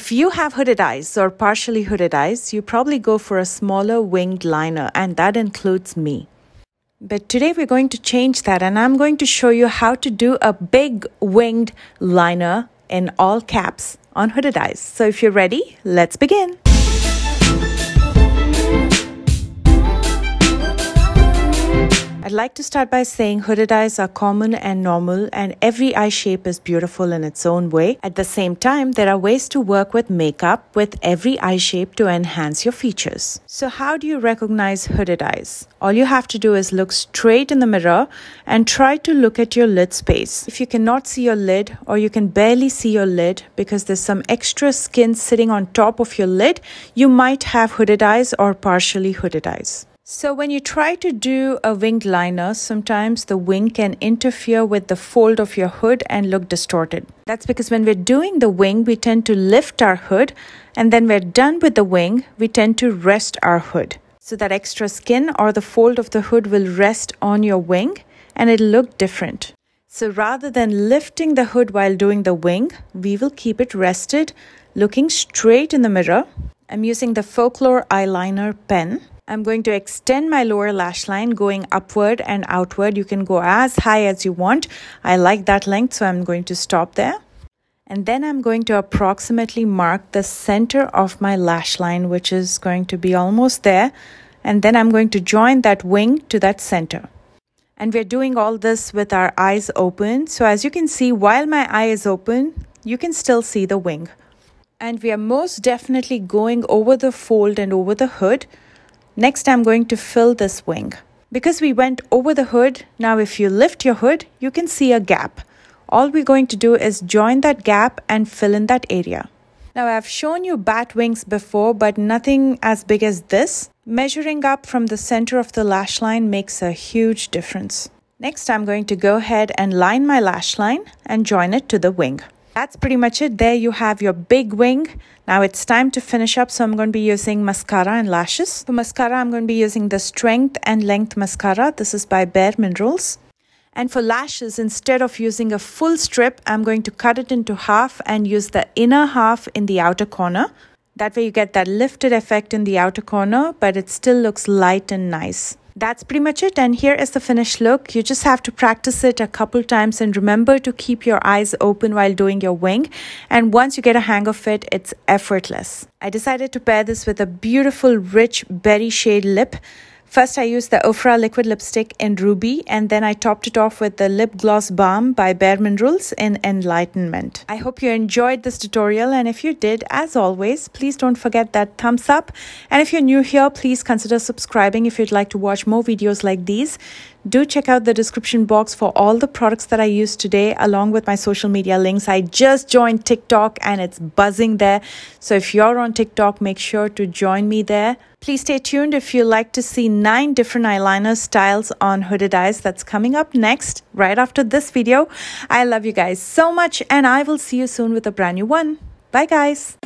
If you have hooded eyes or partially hooded eyes, you probably go for a smaller winged liner, and that includes me. But today we're going to change that, and I'm going to show you how to do a big winged liner in all caps on hooded eyes. So if you're ready, let's begin. I'd like to start by saying hooded eyes are common and normal, and every eye shape is beautiful in its own way. At the same time, there are ways to work with makeup with every eye shape to enhance your features. So how do you recognize hooded eyes? All you have to do is look straight in the mirror and try to look at your lid space. If you cannot see your lid, or you can barely see your lid because there's some extra skin sitting on top of your lid, you might have hooded eyes or partially hooded eyes. So when you try to do a winged liner, sometimes the wing can interfere with the fold of your hood and look distorted. That's because when we're doing the wing, we tend to lift our hood, and then we're done with the wing, we tend to rest our hood. So that extra skin or the fold of the hood will rest on your wing and it'll look different. So rather than lifting the hood while doing the wing, we will keep it rested, looking straight in the mirror. I'm using the Folklore eyeliner pen. I'm going to extend my lower lash line going upward and outward. You can go as high as you want. I like that length, so I'm going to stop there. And then I'm going to approximately mark the center of my lash line, which is going to be almost there. And then I'm going to join that wing to that center. And we're doing all this with our eyes open. So as you can see, while my eye is open, you can still see the wing. And we are most definitely going over the fold and over the hood. Next, I'm going to fill this wing. Because we went over the hood, now if you lift your hood, you can see a gap. All we're going to do is join that gap and fill in that area. Now, I've shown you bat wings before, but nothing as big as this. Measuring up from the center of the lash line makes a huge difference. Next, I'm going to go ahead and line my lash line and join it to the wing. That's pretty much it. There you have your big wing. Now it's time to finish up, so I'm going to be using mascara and lashes. For mascara, I'm going to be using the Strength and Length Mascara. This is by Bare Minerals. And for lashes, instead of using a full strip, I'm going to cut it into half and use the inner half in the outer corner. That way you get that lifted effect in the outer corner, but it still looks light and nice. That's pretty much it, and here is the finished look. You just have to practice it a couple times and remember to keep your eyes open while doing your wing, and once you get a hang of it, it's effortless. I decided to pair this with a beautiful rich berry shade lip. First, I used the Ofra liquid lipstick in Ruby, and then I topped it off with the lip gloss balm by Bare Minerals in Enlightenment. I hope you enjoyed this tutorial, and if you did, as always, please don't forget that thumbs up. And if you're new here, please consider subscribing if you'd like to watch more videos like these. Do check out the description box for all the products that I used today, along with my social media links. I just joined TikTok and it's buzzing there. So if you're on TikTok, make sure to join me there. Please stay tuned if you like to see 9 different eyeliner styles on hooded eyes. That's coming up next, right after this video. I love you guys so much, and I will see you soon with a brand new one. Bye guys.